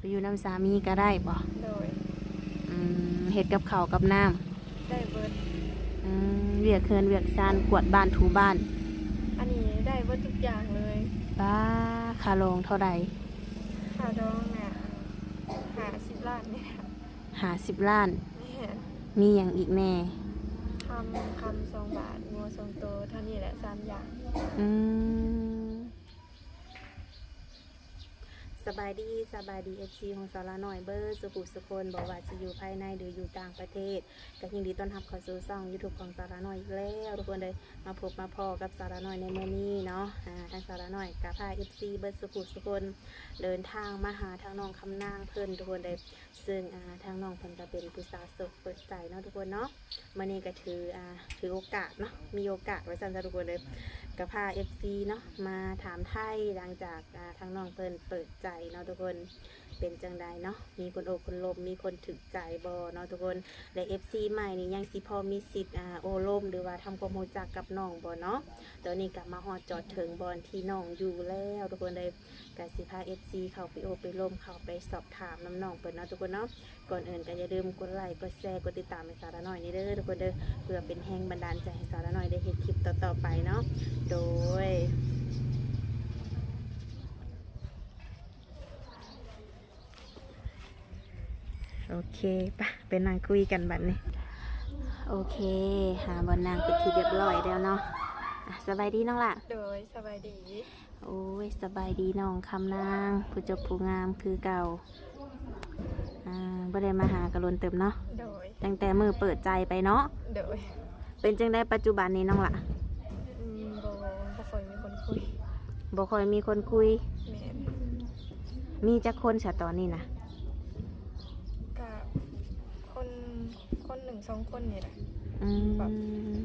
ไปอยู่น้ำสามีก็ได้บ่โดยเฮ็ดกับข้าวกับน้ได้เบิดำเวียกเฮือนเวียกซานกวาดบ้านถูบ้านอันนี้ได้เบิดทุกอย่างเลยป้าค่าโรงเท่าใดค่าดองเนี่ย50 ล้านเนี่ย50 ล้านเนี่ยมีหยังอีกแน่คำ2 บาทงัว2ตัวเท่านี้แหละ3อย่างอืมสบายดีFC ของสาระหน่อยเบอร์สุขุสุคนบอกว่าสิอยู่ภายในหรืออยู่ต่างประเทศก็ยินดีต้อนรับเข้าสู่ช่อง YouTube ของสาระหน่อยอีกแล้วทุกคนเลยมาพบมาพอกับสาระหน่อยในมื้อนี้เนาะทางสาระหน่อยกับพา FC เบอร์สุขุสุคนเดินทางมาหาทางน้องคำนางเพิ่นทุกคนเลยซึ่งทางน้องเพิ่นก็เป็นผู้สาวโสดเปิดใจเนาะทุกคนเนาะมื้อนี้ก็ถือโอกาสเนาะมีโอกาสไว้สั่นทุกคนเลยกับพา FC เนาะมาถามไทยหลังจากทางน้องเพิ่นเปิดใจเนาะทุกคนเป็นจังใดเนาะมีคนโอบคนลมมีคนถึกใจบอเนาะทุกคนและ FC ใหม่นี่ยังสิพอมีสิทธิ์โอลมหรือว่าทำความรู้จักกับน้องบอเนาะตอนนี้กลับมาฮอดจอดถึงบอลที่น้องอยู่แล้วทุกคนเลยกับสิพา FC เข้าไปโอบไปลมเข้าไปสอบถามน้ำน้องเปิดเนาะทุกคนเนาะก่อนอื่นก็อย่าลืมกดไลค์กดแชร์กดติดตามให้สาระหน่อยนี่เด้อทุกคนเด้อเพื่อเป็นแรงบันดาลใจให้สาระหน่อยได้เห็นคลิปต่อๆไปเนาะโดยโอเคปะเป็นนางคุยกันบัดนี้โอเคหาบอลนางเป็นที่เรียบร้อยแล้วเนาะสบายดีน้องล่ะโดยสบายดีโอ้ยสบายดีน้องคำนางผู้จบผู้งามคือเก่าบ่ได้มาหากระลนเติมเนาะโดยตั้งแต่มือเปิดใจไปเนาะโดยเป็นจังได้ปัจจุบันนี้น้องล่ะบ่ค่อยมีคนคุยบ่ค่อยมีคนคุยแม่นมีจักคนฉะตอนนี้นะกับคน1 2 คนนี่แหละแบบ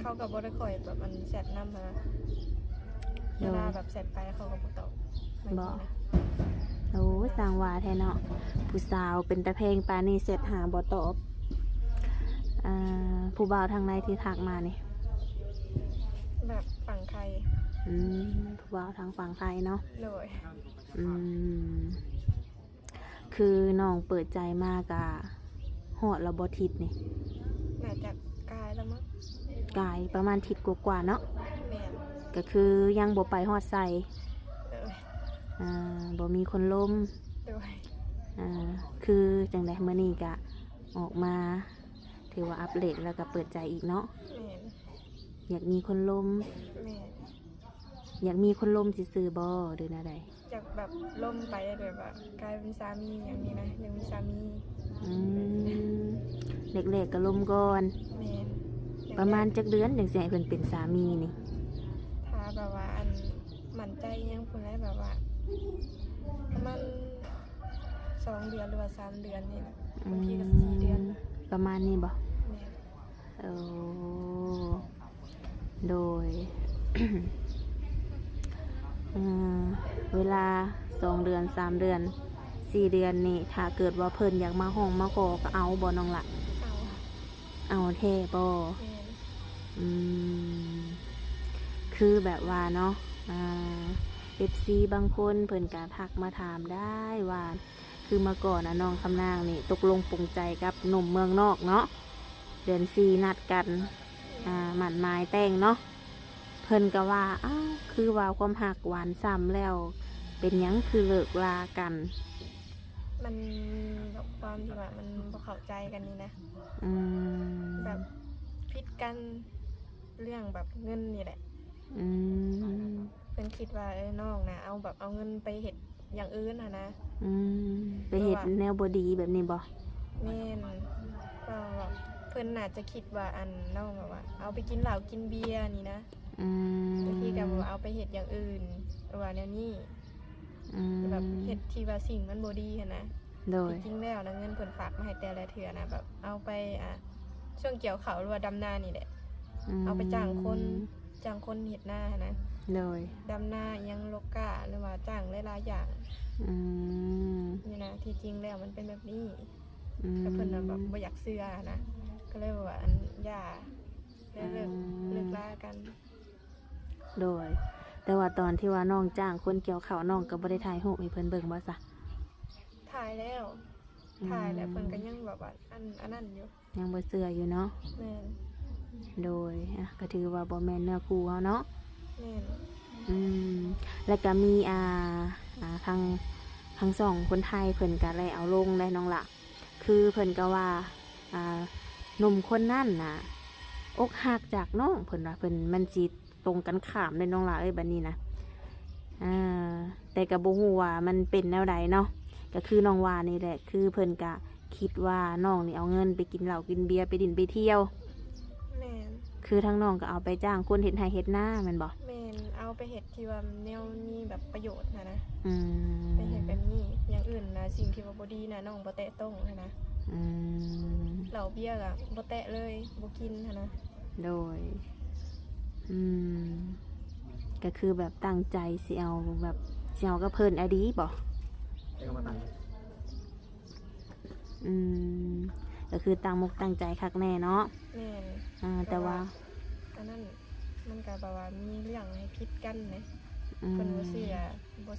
เขากับบ่ได้ค่อยแบบมันแซดน้ำมาเวลาแบบแซดไปเขาก็บ่ตอบบ่โอ้สร้างว่าแท้เนาะผู้สาวเป็นตะเพงปานี่เสร็จหาบ่ตอบผู้บ่าวทางในที่ทักมานี่แบบฝั่งไทยผู้บ่าวทางฝั่งไทยเนาะโดยคือน้องเปิดใจมากอะหอดระบทิศนี่น่าจะกายแล้วมั้งกายประมาณทิศกว่าเนาะแม่นก็คือยังบ่ไปหอดใส่บ่มีคนล้มคือจังได๋มื้อนี้ก็ออกมาถือว่าอัปเดตแล้วก็เปิดใจอีกเนาะอยากมีคนล้มอยากมีคนล้มซื่อๆบ่หรือแนวใดอยากแบบล้มไปแบบว่ากลายเป็นสามีอย่างนี้นะยังมีสามีเล็กๆก็ล้มก่อนประมาณจักเดือนจังสิให้เพิ่นเป็นสามีนี่ถ้าแบบว่าอันมั่นใจยังเพิ่นได้แบบว่าประมาณ2 เดือนหรือว่า3 เดือนนี่นะบางทีก็4 เดือนประมาณนี้บ่โดย เวลา2 เดือน3 เดือน4 เดือนนี่ถ้าเกิดว่าเพิ่นอยากมาห้องมาขอก็เอาบ่น้องละเอาแท้บ่คือแบบว่าเนาะFC บางคนเพิ่นก็ทักมาถามได้ว่าคือมาก่อนน้องคำนางนี่ตกลงปลงใจกับหนุ่มเมืองนอกเนาะเดือน4นัดกันหมั่นหมายแต่งเนาะเพิ่นก็ว่าอ้าวคือว่าความหักหวานซ้ำแล้วเป็นหยังคือเลิกลากันมันแบบความที่ว่ามันบ่เข้าใจกันนี่นะแบบผิดกันเรื่องแบบเงินนี่แหละเพิ่นคิดว่าน้องนะเอาแบบเอาเงินไปเฮ็ดอย่างอื่นนะไปเฮ็ดแนวบ่ดีแบบนี้บ่แม่นก็แบบเพิ่นน่าจะคิดว่าอันน้องแบบว่าเอาไปกินเหล้ากินเบียร์นี่นะบางทีก็บอกเอาไปเฮ็ดอย่างอื่นว่าแนวนี้แบบเฮ็ดที่ว่าสิ่งมันบ่ดีหั่นนะจริงๆแล้วนะเงินเพิ่นฝากมาให้แต่ละเทื่อนะแบบเอาไปช่วงเกี่ยวข้าวหรือว่าดำนานี่แหละเอาไปจ้างคนเฮ็ดนานะดำนายังโลกาหรือว่าจ้างหลายๆอย่างนี่นะที่จริงแล้วมันเป็นแบบนี้แต่เพิ่นแบบบ่อยากเชื่อนะก็เลยว่าอันย่าเลิกลากันโดยแต่ว่าตอนที่ว่าน้องจ้างคนเกี่ยวข้าวน้องก็บ่ได้ถ่ายรูปให้เพิ่นเบิ่งบ่ซะถ ถ่ายแล้วเพิ่นก็ยังแบบว่าอันนั้นอยู่ ยังบ่เชื่ออยู่เนาะ แม่น โดยก็ถือว่าบ่แม่นเนื้อคู่เฮาเนาะ แม่น แล้วก็มีทางสองคนไทยเพิ่นก็เลยเอาลงได้น้องละคือเพิ่นก็ว่าหนุ่มคนนั่นน่ะอกหักจากน้องเพิ่นว่าเพิ่นมันสิตรงกันข้ามเลยน้องละเอ้ยบัดนี้นะแต่ก็บ่ฮู้ว่ามันเป็นแนวใดเนาะก็คือน้องว่านี่แหละคือเพิ่นก็คิดว่าน้องนี่เอาเงินไปกินเหล้ากินเบียร์ไปดินไปเที่ยว แม่น คือทั้งน้องก็เอาไปจ้างคนเฮ็ดไร่เฮ็ดนาแม่นบ่ แม่นเอาไปเฮ็ดที่ว่าแนวมีแบบประโยชน์นะ อืม ไปเฮ็ดแบบนี้อย่างอื่นนะสิ่งที่ว่าบ่ดีนะน้องบ่แตะต้องนะ อืม เหล้าเบียร์ก็บ่แตะเลยบ่กินนะ โดย ก็คือแบบตั้งใจสิเอาแบบสิเอาก็เพิ่นอดีบ่ก็คือตั้งมุกตั้งใจคักแน่เนาะ แม่น แต่ว่า อันนั้นมันก็แบบว่ามีเรื่องให้ผิดกันนะ อืม เพิ่นบ่เ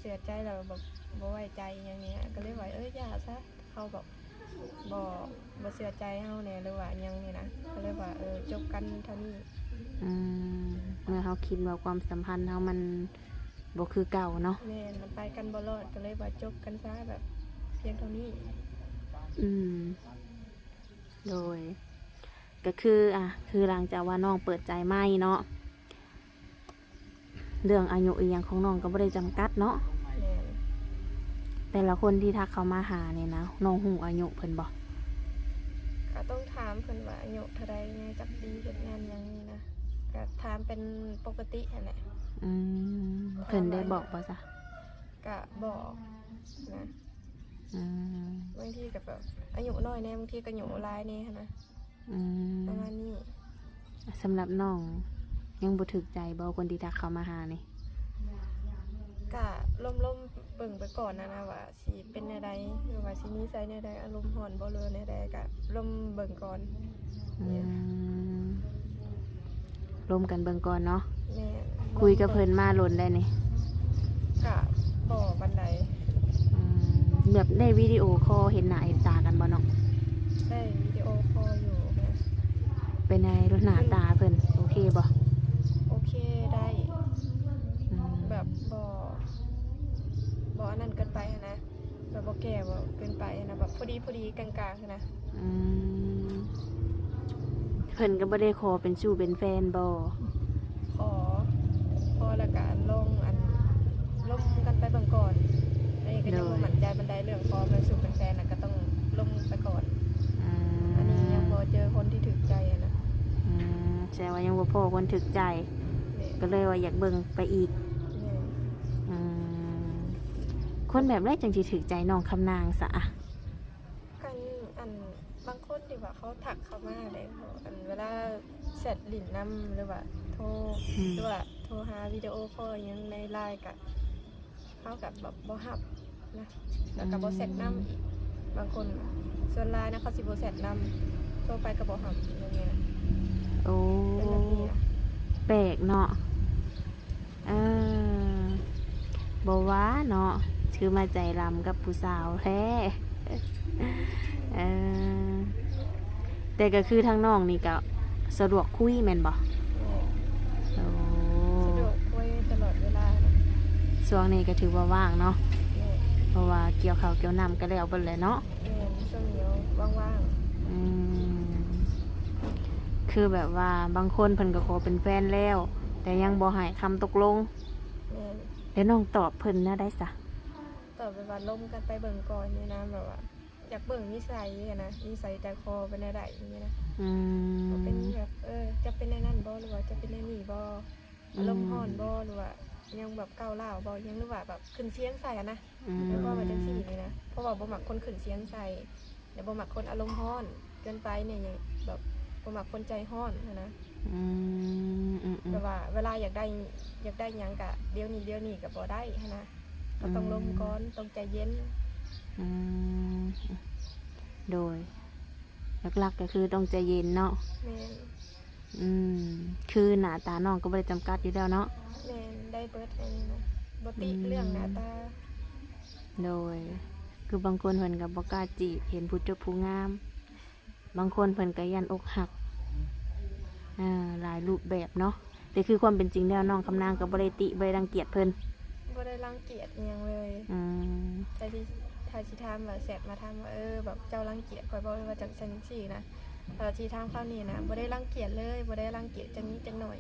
สียใจแล้วแบบบ่ไว้ใจอย่างเงี้ยก็เลยว่าอย่าซะเขาแบบบ่เสียใจเฮาแน่หรือว่าหยังนี่นะก็เลยว่าจบกันเท่านี้ เมื่อเขาคิดว่าความสัมพันธ์เขามันบ่คือเก่าเนาะ แม่นมันไปกันบ่รอดก็เลยว่าจบกันซะแบบเพียงเท่านี้ โดย ก็คือคือหลังจากว่าน้องเปิดใจใหม่เนาะเรื่องอายุอีหยังของน้องก็บ่ได้จำกัดเนาะ แม่น แต่ละคนที่ทักเขามาหาเนี่ยนะน้องหูอายุเพิ่นบ่ ก็ต้องถามเพิ่นว่าอายุเท่าใดไงจักดีเฮ็ดงานหยังนี่นะก็ถามเป็นปกติหั่นแหละ เพิ่นได้บอกบ่จ๊ะ ก็บอกนะ บางทีก็แบบอายุน้อยแน่บางทีก็อายุหลายแน่หั้นนะประมาณนี้ สำหรับน้องยังบ่ถึกใจบ่คนที่ทักเขามาหานี่ ก็ล่มๆเบิ่งไปก่อนนะว่าสิเป็นแนวใดหรือว่าสินิสัยแนวใดอารมณ์ร้อนบ่เรือแนวใดก็ล่มเบิ่งก่อนเนี่ย ร่วมกันเบิ่งก่อนเนาะ แม่ คุยกับเพิ่นมาหล่นได้นี่ ก็บ่บันได แบบได้วิดีโอคอลเห็นหน้าเห็นตากันบ่เนาะ ได้วิดีโอคอลอยู่นะ เป็นในหน้าตาเพิ่นโอเคบ่ โอเคได้แบบบ่อันนั้นเกินไปหั้นนะแบบบ่แก่บ่เกินไปนะแบบพอดีกลางๆหั้นนะ เพิ่นก็บ่ได้ขอเป็นชู้เป็นแฟนบ่ ขอแล้วก็ลงกันไปเบิ่งก่อนอันนี้ก็ยังบ่มั่นใจบันไดเรื่องพอเป็นสู่เป็นแฟนน่ะก็ต้องลงไปก่อนอันนี้ยังบ่เจอคนที่ถูกใจอะนะ แสดงว่ายังบ่พอคนถึกใจ นี่ ก็เลยว่าอยากเบิ่งไปอีก นี่ คนแบบแรกจังสิถึกใจน้องคำนางซะอะ กันบางคนที่ว่าเขาทักเข้ามาเลยเวลาแชทลิ้นนำหรือว่าโทรหรือว่าโทรหาวิดีโอคอลอิหยังใน LINE ก็เขาก็แบบบ่รับนะแล้วก็บ่แชทนำอีกบางคนส่วน LINE นะเขาสิบ่แชทนำโทรไปก็บ่รับอย่างเงี้ย โอ้ เป็นแบบนี้นะ แปลกเนาะบ่ว่าเนาะคือมาใจลำกับผู้สาวแท้ แต่ก็คือทางน้องนี่ก็สะดวกคุยแม่นบ่ โอ้ สะดวกคุยตลอดเวลานะ ช่วงนี้ก็ถือว่าว่างเนาะ นี่ เพราะว่าเกี่ยวข้าวเกี่ยวน้ำก็แล้วเบิ่นแหละเนาะ ช่วงนี้ว่าง คือแบบว่าบางคนเพิ่นก็ขอเป็นแฟนแล้ว แต่ยังบ่ให้คำตกลง ๆนี่ แล้วน้องตอบเพิ่นนะได้ซะ ต่อไปว่าล่มกันไปเบิ่งก่อนนี่นะแบบว่าอยากเบิ่งนิสัยอะนะนิสัยใจคอเป็นอะไรอย่างเงี้ยนะว่าเป็นแบบจะเป็นในนั่นบ่หรือว่าจะเป็นในนี่บ่อารมณ์ร้อนบ่หรือว่ายังแบบก้าวร้าวบ่ยังหรือว่าแบบขึ้นเสียงใส่อะนะแล้วก็ว่าจังซี่นี่นะเพราะว่าบ่มักคนขึ้นเสียงใส่เดี๋ยวบ่มักคนอารมณ์ร้อนเกินไปเนี่ยอย่างแบบบ่มักคนใจร้อนนะแต่ว่าเวลาอยากได้หยังก็เดี๋ยวนี้ก็บ่ได้นะก็ต้องลมก่อนต้องใจเย็น โดยหลักๆก็คือต้องใจเย็นเนาะ แม่น คือหน้าตาน้องก็บ่ได้จำกัดอยู่แล้วเนาะ แม่นได้เบิดอันนี้นะบ่ติเรื่องหน้าตา โดย คือบางคนเพิ่นก็บ่กล้าจีบเห็นผู้เจ้าผู้งามบางคนเพิ่นก็ยันอกหักหลายรูปแบบเนาะแต่คือความเป็นจริงแล้วน้องคำนางก็บ่ได้ติบ่ได้รังเกียจเพิ่น บ่ได้รังเกียจอิหยังเลย แต่ที่ถ้าสิถามว่าแซดมาถามว่าแบบเจ้ารังเกียจข่อยบ่ว่าจังซั่นจังซี่นะแต่ที่ทางคราวนี้นะบ่ได้รังเกียจเลยบ่ได้รังเกียจจังนี้จังหน่อย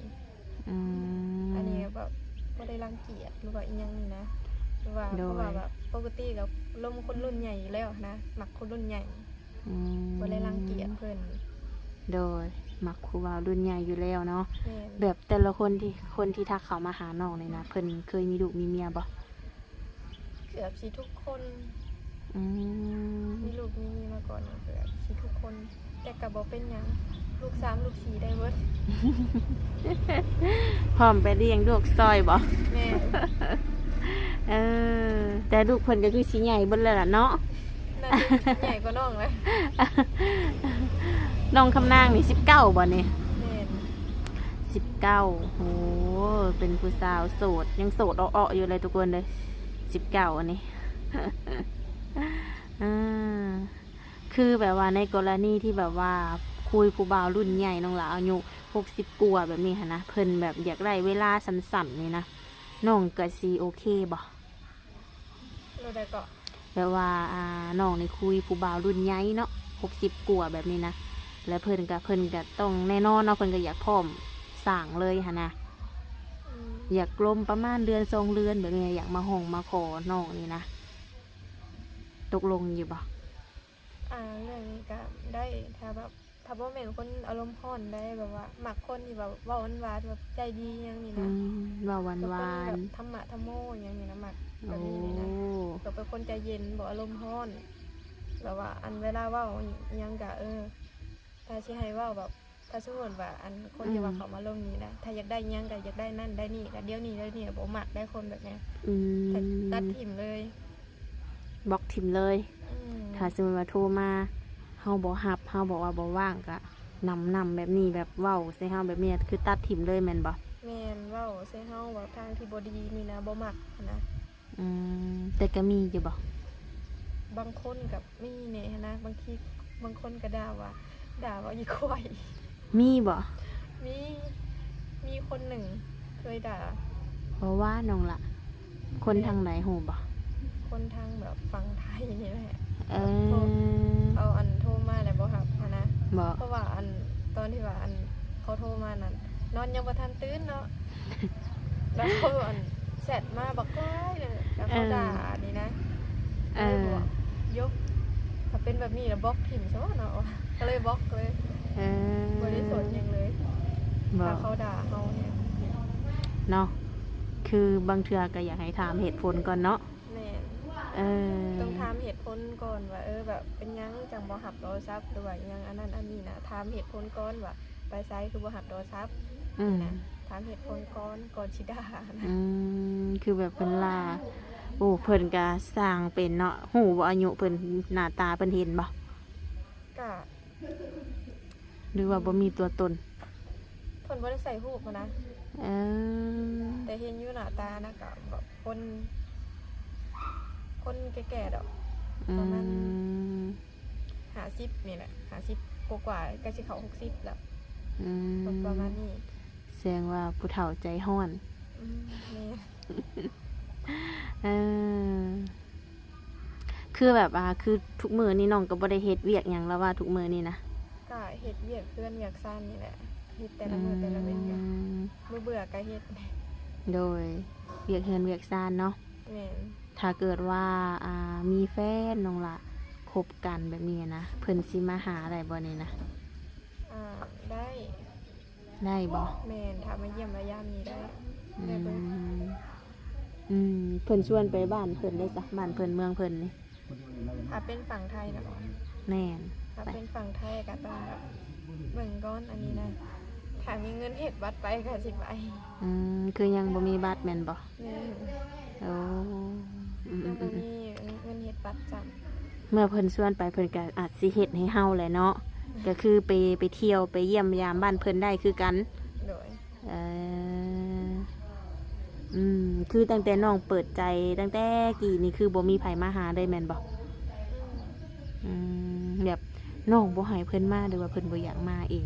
อันนี้แบบบ่ได้รังเกียจหรือว่าอีหยังนี่นะหรือว่าเพราะว่าแบบปกติก็ลมคนรุ่นใหญ่อยู่แล้วนะมักคนรุ่นใหญ่บ่ได้รังเกียจเพิ่นโดยมักครูบ่าวรุ่นใหญ่อยู่แล้วเนาะ แม่น แบบแต่ละคนที่ทักเขามาหาน้องนี่นะเพิ่นเคยมีลูกมีเมียบ่ เกือบสิทุกคนมีลูกมีเมียมาก่อนเกือบสิทุกคนแต่ก็บ่เป็นหยังลูก3ลูก4ได้เบิด พร้อมไปเลี้ยงลูกซอยบ่ แม่น แต่ลูกเพิ่นก็คือสิใหญ่เบิดแล้วล่ะเนาะ น่าจะใหญ่กว่าน้องเลย น้องคำนางนี่19บ่นี่ แม่น 19โหเป็นผู้สาวโสดยังโสดอ้อๆอยู่เลยทุกคนเลย19อันนี้ คือแบบว่าในกรณีที่แบบว่าคุยผู้บ่าวรุ่นใหญ่น้องหลาอายุ60กว่าแบบนี้ค่ะนะเพิ่นแบบอยากได้เวลาสั้นๆนี่นะน้องก็สิโอเคบ่ รู้ได้ก็ แบบว่าน้องนี่คุยผู้บ่าวรุ่นใหญ่เนาะ60กว่าแบบนี้นะแล้วเพิ่นก็ต้องแน่นอนเนาะเพิ่นก็อยากพร้อมสร้างเลยค่ะนะอยากกลมประมาณเดือน2เดือนแบบนี้อยากมาห้องมาขอน้องนี่นะตกลงอยู่บ่ เรื่องนี้ก็ได้ถ้าบ่แม่นคนอารมณ์ร้อนได้แบบว่ามักคนที่แบบเว้าหวานๆแบบใจดีอย่างนี้นะ ว่าหวาน แบบ ห คน วาน แบบธรรมะธรรมโมอย่างนี้นะมักแบบนี้เลยนะแบบเป็นคนใจเย็นบ่อารมณ์ร้อนแบบว่าอันเวลาเว้าอิหยังก็ถ้าสิให้เว้าแบบถ้าสมมุติว่าอันคนที่ว่าเขามาลงนี้นะถ้าอยากได้อิหยังก็อยากได้นั่นได้นี่ก็เดี๋ยวนี้บ่มักได้คนแบบนี้ถ้าตัดถิ่มเลย บล็อกทิมเลยถ้าสมมติว่าโทรมาเฮาบ่รับเฮาบอกว่าบ่ว่างก็นำแบบนี้แบบเว้าใส่เฮาแบบนี้คือตัดทิมเลยแม่นบ่ แม่นเว้าใส่เฮาแบบทางที่บ่ดีนี่นะบ่มักนะ แต่ก็มีอยู่บ่ บางคนกับมีเนี่ยนะบางทีบางคนก็ด่าว่าอีควาย มีบ่ มีคนหนึ่งเคยด่า เพราะว่าน้องละคนทางไหนฮู้บ่ คนทางแบบฝั่งไทยนี่แหละ เอา โทรมาแล้วบ่ครับนะ บ่ เพราะว่าตอนที่ว่าเขาโทรมานั่นนอนยังบ่ทันตื่นเนาะ แล้วเขาแชทมาบักว้ายเลยแล้วเขาด่านี่นะบอกยกถ้าเป็นแบบนี้แล้วบล็อกถิ่มซะว่าเนาะก็เลยบล็อกเลยบ่ได้สนหยังเลย บ่ ถ้าเขาด่าเฮาเนี่ย เนาะคือบางเทื่อก็อยากให้ถามเหตุผลก่อนเนาะ แม่น ต้องถามเหตุผลก่อนว่าแบบเป็นหยังจังบ่รับโทรศัพท์หรือว่าหยังอันนั้นอันนี้นะถามเหตุผลก่อนว่าไปไสคือบ่รับโทรศัพท์นะถามเหตุผลก่อนสิด่านะ คือแบบเพิ่นลาโอ้เพิ่นก็สร้างเป็นเนาะฮู้บ่อายุเพิ่นหน้าตาเพิ่นเห็นบ่ ก็ หรือว่าบ่มีตัวตน เพิ่นบ่ได้ใส่รูปนะแต่เห็นอยู่หน้าตานะก็แบบคนแก่ๆดอกประมาณ50นี่แหละ50กว่าๆใกล้สิเข้า60แล้วประมาณนี้ แสดงว่าผู้เฒ่าใจห้อน นี่ คือแบบคือทุกมื้อนี่น้องก็บ่ได้เฮ็ดเวียกหยังแล้วว่าทุกมื้อนี่นะ ก็เฮ็ดเวียกเพื่อนเวียกซ่านนี่แหละเฮ็ดแต่ละมื้อแต่ละเว้นก็เบื่อก็เฮ็ด โดยเวียกเฮือนเวียกซ่านเนาะ แม่น ถ้าเกิดว่ามีแฟนน้องละคบกันแบบนี้นะเพิ่นสิมาหาได้บ่นี่นะ ได้บ่ แม่นถ้ามาเยี่ยมมายามนี้ได้เบิ่ง เพิ่นชวนไปบ้านเพิ่นได้ซะบ้านเพิ่นเมืองเพิ่นนี่ ถ้าเป็นฝั่งไทยนะ แม่น ถ้าเป็นฝั่งไทยก็ต้องแบบเบิ่งก่อนอันนี้นะถ้ามีเงินเฮ็ดบัตรไปก็สิไป คือยังบ่มีบัตรแม่นบ่ แม่น โอ้ ยังบ่มีเงินเฮ็ดบัตรจ้ะ เมื่อเพิ่นชวนไปเพิ่นก็อาจสิเฮ็ดให้เฮาแหละเนาะก็คือไปเที่ยวไปเยี่ยมยามบ้านเพิ่นได้คือกัน โดย คือตั้งแต่น้องเปิดใจตั้งแต่กี่นี่คือบ่มีไผมาหาได้แม่นบ่ แ แบบน้องบ่ให้เพิ่นมาหรือว่าเพิ่นบ่อยากมาเอง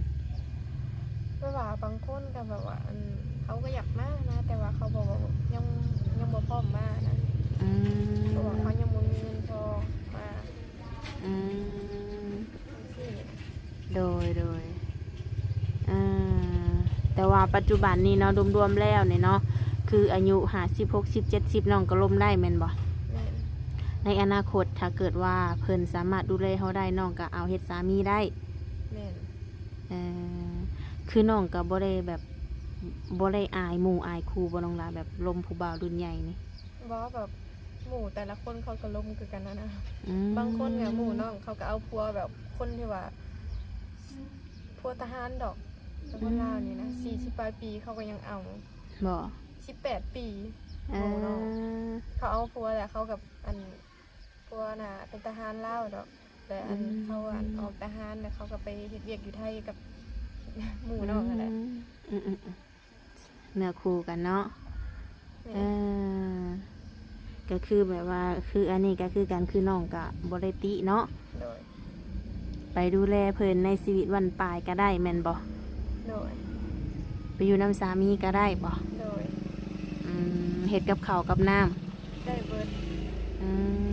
แบบว่าบางคนก็แบบว่าเขาก็อยากมานะแต่ว่าเขาบอกว่ายังบ่พร้อมมานะเพราะว่าเขายังบ่มีเงินพอมาที่ โดยแต่ว่าปัจจุบันนี้เนาะรวมๆแล้วเนี่ยเนาะคืออายุ50 60 70น้องก็ล้มได้แม่นบ่ แม่น ในอนาคตถ้าเกิดว่าเพิ่นสามารถดูแลเฮาได้น้องก็เอาเฮ็ดสามีได้ แม่น คือน้องก็บ่ได้แบบบ่ได้อายหมู่อายครูบ่น้องล่ะแบบลมผู้บ่าวรุ่นใหญ่นี่ บ่แบบหมู่แต่ละคนเขาก็ล้มคือกันนะบางคนเนี่ยหมู่น้องเขาก็เอาพัวแบบคนที่ว่าพัวทหารดอกแต่คนลาวนี่นะ40ปลายปีเขาก็ยังเอา บ่ 18 ปีหมู่น้องเขาเอาพัวแต่เขากับพัวน่ะเป็นทหารลาวดอกแต่เขาออกทหารแล้วเขาก็ไปเฮ็ดเวียกอยู่ไทยกับหมู่น้องนั่นแหละ เนื้อคู่กันเนาะ แม่น ก็คือแบบว่าคืออันนี้ก็คือการคือน้องก็บ่ได้ติเนาะ โดย ไปดูแลเพิ่นในชีวิตวันปลายก็ได้แม่นบ่ โดย ไปอยู่น้ำสามีก็ได้บ่ โดย เฮ็ดกับข้าวกับน้ำ ได้เบิด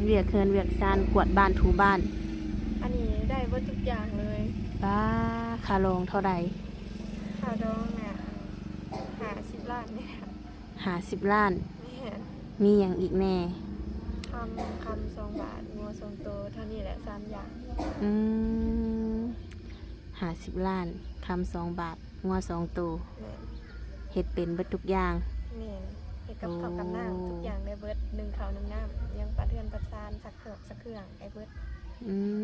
เวียกเฮือนเวียกซานกวาดบ้านถูบ้าน อันนี้ได้เบิดทุกอย่างเลย ป้าค่าโรงเท่าใด ค่าดองเนี่ย50 ล้านเนี่ย 50 ล้าน แม่น มีหยังอีกแน่ คำ2 บาทงัว2ตัวเท่านี้แหละ3อย่าง 50 ล้านคำ2 บาทงัว2ตัว แม่น เฮ็ดเป็นเบิดทุกอย่าง แม่นเฮ็ดกับข้าวกับน้ำทุกอย่างได้เบิด1ข้าว1น้ำยังปัดเทือนปัดซานสักเครื่องไอ้เบิด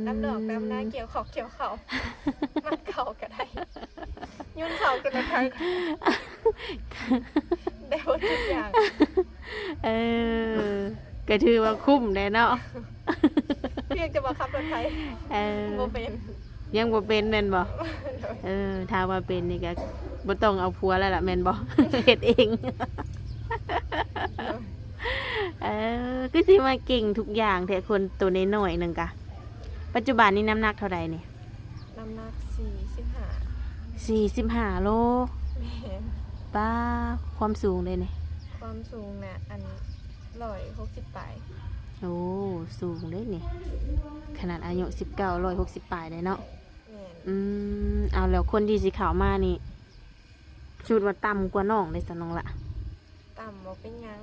น้ำดอกน้ำนาเกี่ยวข้าว มัดข้าวก็ได้ยุ่นข้าวก็ได้ได้เบิดทุกอย่าง ก็ถือว่าคุ้มแน่เนาะ เพียงจะมาขับรถไทยบ่เป็น ยังบ่เป็นแม่นบ่ ถ้าว่าเป็นนี่ก็บ่ต้องเอาผัวแล้วล่ะแม่นบ่ เฮ็ดเองคือสิมาเก่งทุกอย่างแต่คนตัวน้อยๆนึงกะปัจจุบันนี้น้ำหนักเท่าใดนี่ น้ำหนัก45 โล แม่น ป้าความสูงเลยนี่ ความสูงน่ะ160 ปลาย โอ้สูงเลยนี่ขนาดอายุ19 160ปลายเลยเนาะ แม่น เอาแล้วคนที่สิเข้ามานี่ชุดว่าต่ำกว่าน้องได้ซะน้องล่ะ ต่ำบ่เป็นหยัง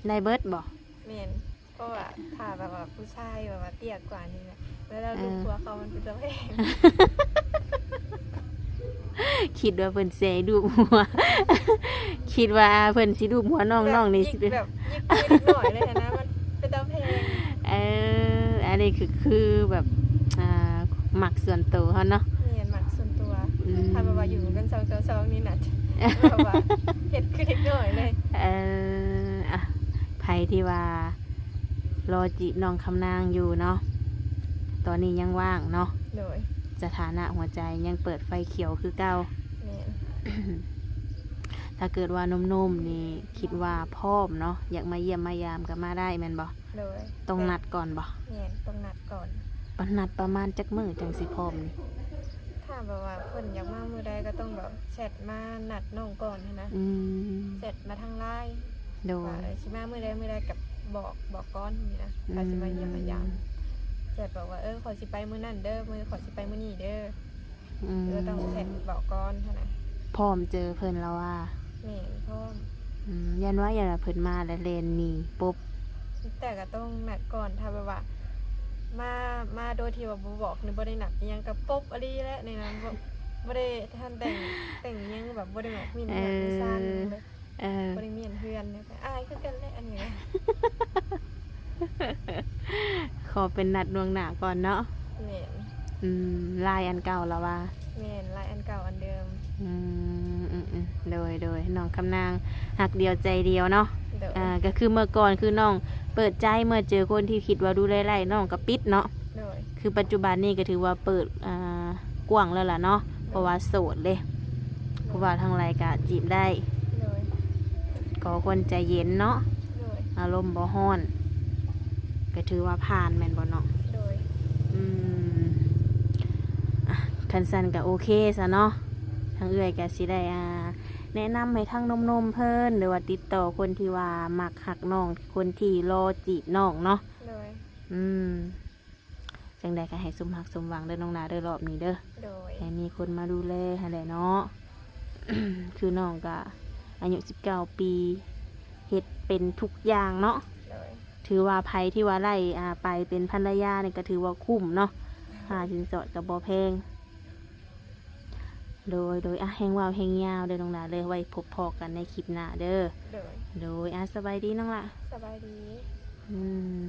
ได้เบิดบ่ แม่นเพราะว่าถ้าแบบว่าผู้ชายแบบว่าเตี้ยกว่านี่นะแล้วลูกตัวเขามันเป็นจะแพง คิดว่าเพิ่นสิดูหัว คิดว่าเพิ่นสิดูหัวน้องๆนี่สิ แบบยิกนิดหน่อยเลยนะมันเป็นตะแพง อันนี้คือแบบหมักส่วนตัวเฮาเนาะ แม่นมักส่วนตัวถ้าแบบว่าอยู่กัน2ต่อ2นี่น่ะแบบว่าเฮ็ดคือนิดหน่อยเลย ไผที่ว่ารอจีบน้องคำนางอยู่เนาะตอนนี้ยังว่างเนาะ โดย สถานะหัวใจยังเปิดไฟเขียวคือเก่า แม่น ถ้าเกิดว่านุ่มๆนี่คิดว่าพร้อมเนาะอยากมาเยี่ยมมายามก็มาได้แม่นบ่ โดย ต้องนัดก่อนบ่ แม่นต้องนัดก่อน นัดประมาณจักมื้อจังสิพร้อมนี่ ถ้าแบบว่าเพิ่นอยากมามื้อใดก็ต้องแบบแชทมานัดน้องก่อนนะแชทมาทาง LINE โด ว่าย สิมามื้อใดกับบอกก่อนนี่นะว่าสิมาเยี่ยมมายามแชทบอกว่าขอสิไปมื้อนั้นเด้อขอสิไปมื้อนี้เด้อต้องแชทบอกก่อนเท่านั้น พร้อมเจอเพิ่นแล้วว่า แม่นพร้อม ยันว่าอย่าเพิ่นมาแล้วเลนหนีปุ๊บ แต่ก็ต้องนัดก่อนถ้าแบบว่ามาโดยที่ว่าบ่บอกหรือบ่ได้นัดอิหยังก็ปุ๊บอะลีแล้วในนั้นบ่ได้ท่านแต่งอิหยังแบบบ่ได้บอกมีหยังมีซ่านเลยบ่ได้มีอันเพื่อนเนี่ยอายคือกันแหละอันนี้ ขอเป็นนัดดวงหน้าก่อนเนาะ แม่น ลายอันเก่าแล้วว่า แม่นลายอันเก่าอันเดิม โดยน้องคำนางหักเดียวใจเดียวเนาะ เด้อ ก็คือเมื่อก่อนคือน้องเปิดใจเมื่อเจอคนที่คิดว่าดูไล่ๆน้องก็ปิดเนาะ โดย คือปัจจุบันนี้ก็ถือว่าเปิดกว้างแล้วล่ะเนาะเพราะว่าโสดเลยเพราะว่าทางไรก็จีบได้ โดย ก็คนใจเย็นเนาะ โดย อารมณ์บ่ฮ้อนก็ถือว่าผ่านแม่นบ่เนาะ โดย อืมอ่ะคันสันก็โอเคซะเนาะทางเอื้อยก็สิได้แนะนำให้ทางนมๆเพิ่นหรือว่าติดต่อคนที่ว่ามักหักน้องคนที่รอจีบน้องเนาะ โดย อืมจังใดก็ให้สมหักสมหวังเด้อน้องนาเด้อรอบนี้เด้อ โดย ให้มีคนมาดูแลให้ได้เนาะ คือน้องก็อายุ19 ปีเฮ็ดเป็นทุกอย่างเนาะ โดย ถือว่าไผที่ว่าไล่ไปเป็นภรรยาเนี่ยก็ถือว่าคุ้มเนาะค่าสินสอดก็บ่แพงโดยแฮงว่าวแฮงยาวเด้อน้องนาเด้อไว้พบพอกันในคลิปหน้าเด้อ โดย โดยสบายดีน้องล่ะ สบายดี อืม